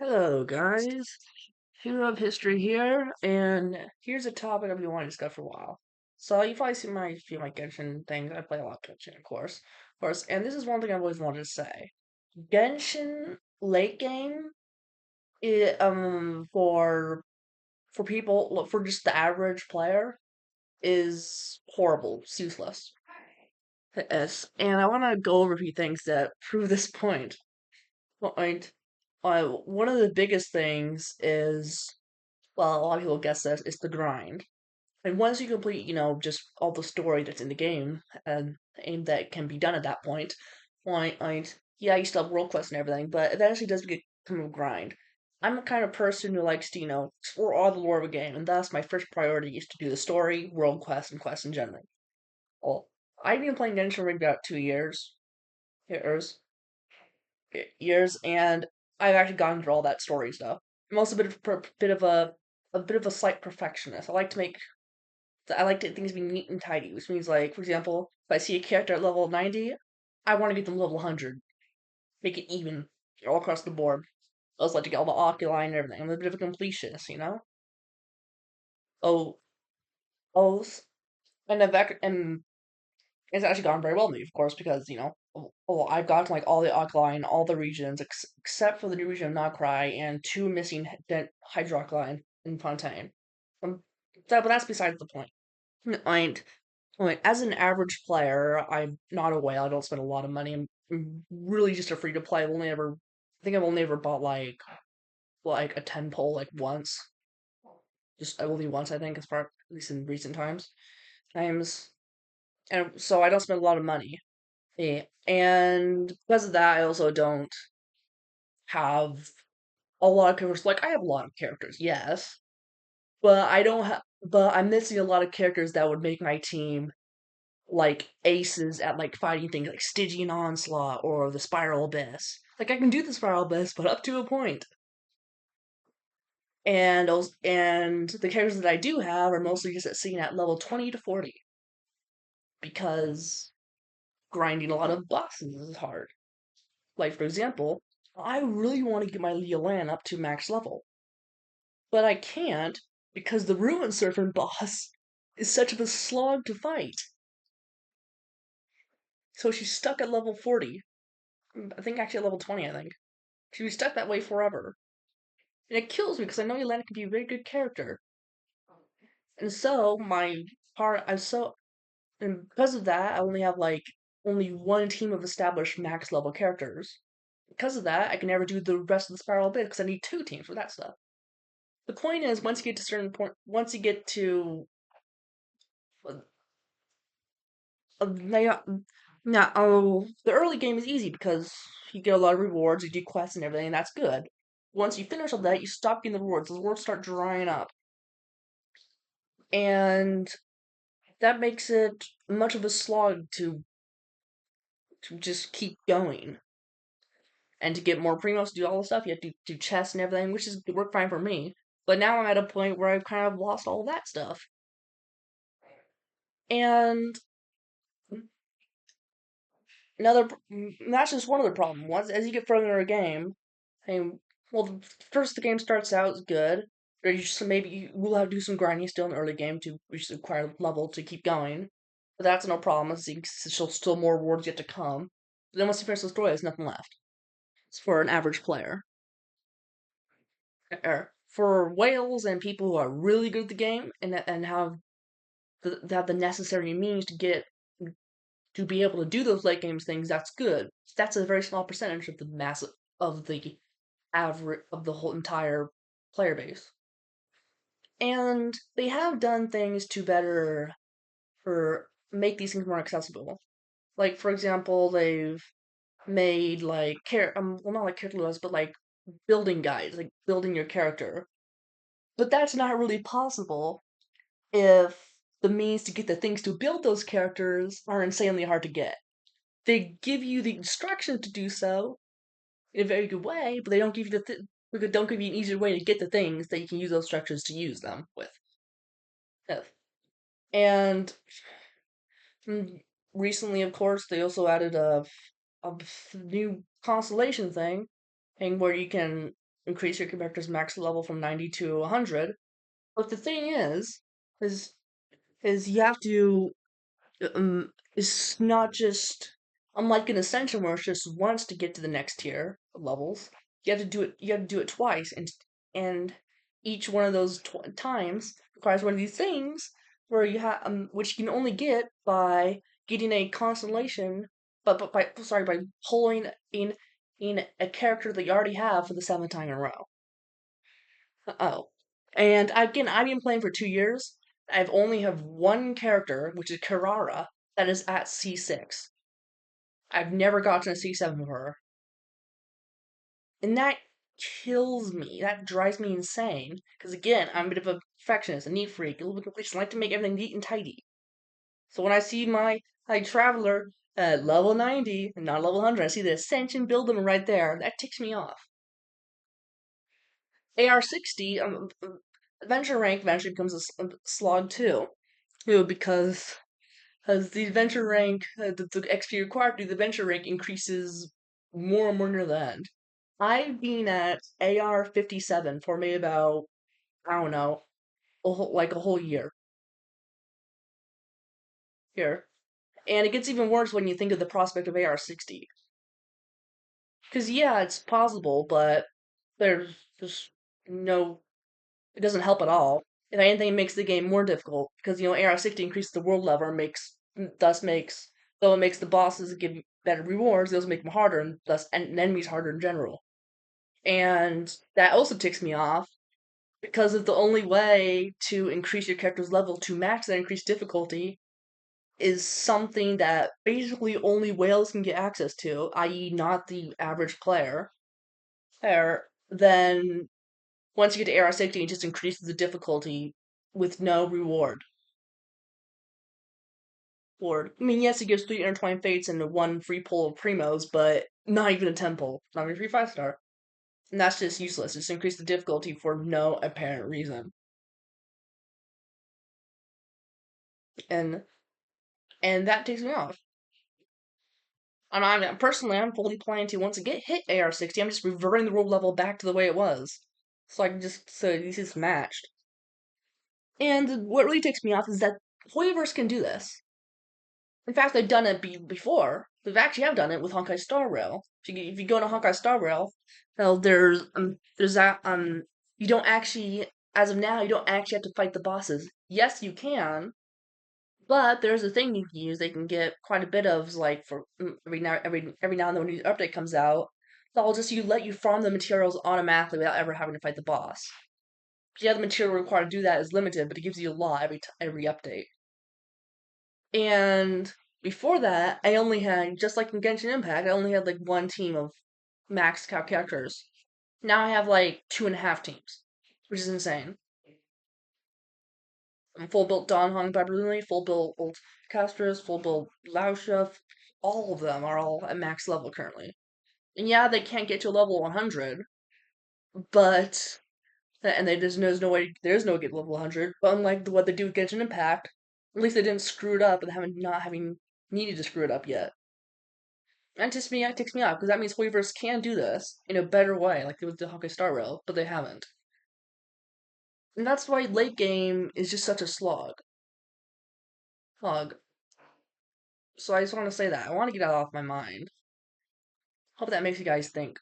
Hello, guys. Hero of History here, and here's a topic I've been wanting to discuss for a while. So you've probably seen my few my Genshin things. I play a lot of Genshin, of course. And this is one thing I've always wanted to say. Genshin late game, for people for just the average player is horrible, it's useless. Yes, and I want to go over a few things that prove this point. Point. One of the biggest things is, well, a lot of people guess this, is the grind. And once you complete, just all the story that's in the game and that can be done at that point, yeah, you still have world quests and everything, but eventually it does become a grind. I'm the kind of person who likes to, explore all the lore of a game, and thus my first priority is to do the story, world quests, and quests in general. Well, I've been playing Genshin for about 2 years, and I've actually gone through all that story stuff. I'm also a bit of a slight perfectionist. I like things to be neat and tidy, which means, like, for example, if I see a character at level 90, I want to get them level 100, make it even all across the board. I also like to get all the oculi and everything. I'm a bit of a completionist. Oh, oh, and it's actually gone very well with me, of course, because I've gotten like all the oculi in all the regions except for the new region of Nocry and two missing hydroculi in Fontaine. Um, but that's besides the point. And as an average player, I'm not a whale. I don't spend a lot of money. I'm really just a free to play. I think I've only ever bought like a 10 pole like once, just only once I think, as far at least in recent times, and so I don't spend a lot of money. And because of that, I also don't have a lot of characters. Like I have a lot of characters, yes, but I don't have. But I'm missing a lot of characters that would make my team like aces at like fighting things like Stygian Onslaught or the Spiral Abyss. Like I can do the Spiral Abyss, but up to a point. And the characters that I do have are mostly just seen at level 20 to 40 because grinding a lot of bosses is hard. Like for example, I really want to get my Leolan up to max level, but I can't because the Ruin Serpent boss is such of a slog to fight. So she's stuck at level 40. I think actually at level 20, I think. She was stuck that way forever. And it kills me because I know Yelena can be a very good character. And so and because of that, I only have like only one team of established max level characters. Because of that, I can never do the rest of the spiral bit because I need two teams for that stuff. The point is, once you get to uh, now, the early game is easy because you get a lot of rewards, you do quests and everything, and that's good. Once you finish all that, you stop getting the rewards. The rewards start drying up, and that makes it much of a slog to just keep going. And to get more primos to do all the stuff, you have to do chests and everything, which is work fine for me. But now I'm at a point where I've kind of lost all that stuff. And that's just one other problem. Once as you get further in the game, and well, first the game starts out good. Or maybe you will have to do some grinding still in the early game to reach the required level to keep going. But that's no problem. As still more rewards yet to come. But then once you finish the story, there's nothing left. It's for an average player. For whales and people who are really good at the game and have the necessary means to be able to do those late games things, that's good. That's a very small percentage of the average of the whole entire player base. And they have done things to better for make these things more accessible. Like for example, they've made like well, not like character laws, but like building guides, like building your character. But that's not really possible if the means to get the things to build those characters are insanely hard to get. They give you the instructions to do so in a very good way, but they don't give you don't give you an easier way to get the things that you can use those structures to use them with. Yes. And recently, of course, they also added a new constellation thing where you can increase your character's max level from 90 to 100. But the thing is, is you have to it's not just unlike an ascension where it's just once to get to the next tier of levels. You have to do it. You have to do it twice, and each one of those times requires one of these things where you have which you can only get by getting a constellation, but by sorry by pulling in a character that you already have for the seventh time in a row. Oh, and again, I've been playing for 2 years. I've only have one character, which is Kirara, that is at C6. I've never gotten a C7 of her, and that kills me. That drives me insane. Because again, I'm a bit of a perfectionist, a neat freak, a little bit completion. I like to make everything neat and tidy. So when I see my traveler at level 90 and not level 100, I see the ascension building right there. That ticks me off. AR60, adventure rank eventually becomes a slog too. Because as the adventure rank, the XP required to do the adventure rank increases more and more near the end. I've been at AR 57 for maybe about, I don't know, like a whole year here. And it gets even worse when you think of the prospect of AR 60. Because, yeah, it's possible, but there's just no, it doesn't help at all. If anything, it makes the game more difficult. Because, AR 60 increases the world level and though it makes the bosses give better rewards, it also make them harder and thus and enemies harder in general. And that also ticks me off because of the only way to increase your character's level to max that increased difficulty is something that basically only whales can get access to, i.e., not the average player. Then once you get to AR 60, it just increases the difficulty with no reward. I mean, yes, it gives 3 intertwined fates and 1 free pull of primos, but not even a temple, not even a free 5-star. And that's just useless. Just increase the difficulty for no apparent reason. And that takes me off. And I'm fully planning to once I get hit AR60, I'm just reverting the world level back to the way it was. So I can so this is matched. And what really takes me off is that Hoyoverse can do this. In fact, they've done it before. They've actually have done it with Honkai Star Rail. If you go to Honkai Star Rail, well, there's that you don't actually, as of now, you don't actually have to fight the bosses. Yes, you can, but there's a thing you can use. They can get quite a bit of like for every now and then when a new update comes out, they'll just let you farm the materials automatically without ever having to fight the boss. Yeah, the material required to do that is limited, but it gives you a lot every update. And before that, I only had, just like in Genshin Impact, I only had like one team of max cow characters. Now I have like 2.5 teams, which is insane. I'm full built Don Hong Babruni, full built Old Castros, full built Laosha. All of them are all at max level currently. And yeah, they can't get to level 100, but and there's no get level 100. But unlike what they do with Genshin Impact, at least they didn't screw it up and haven't not having needed to screw it up yet. That ticks me off because that means Weavers can do this in a better way, like they with the Honkai Star Rail, but they haven't. And that's why late game is just such a slog. Slog. So I just want to say that. I want to get that off my mind. Hope that makes you guys think.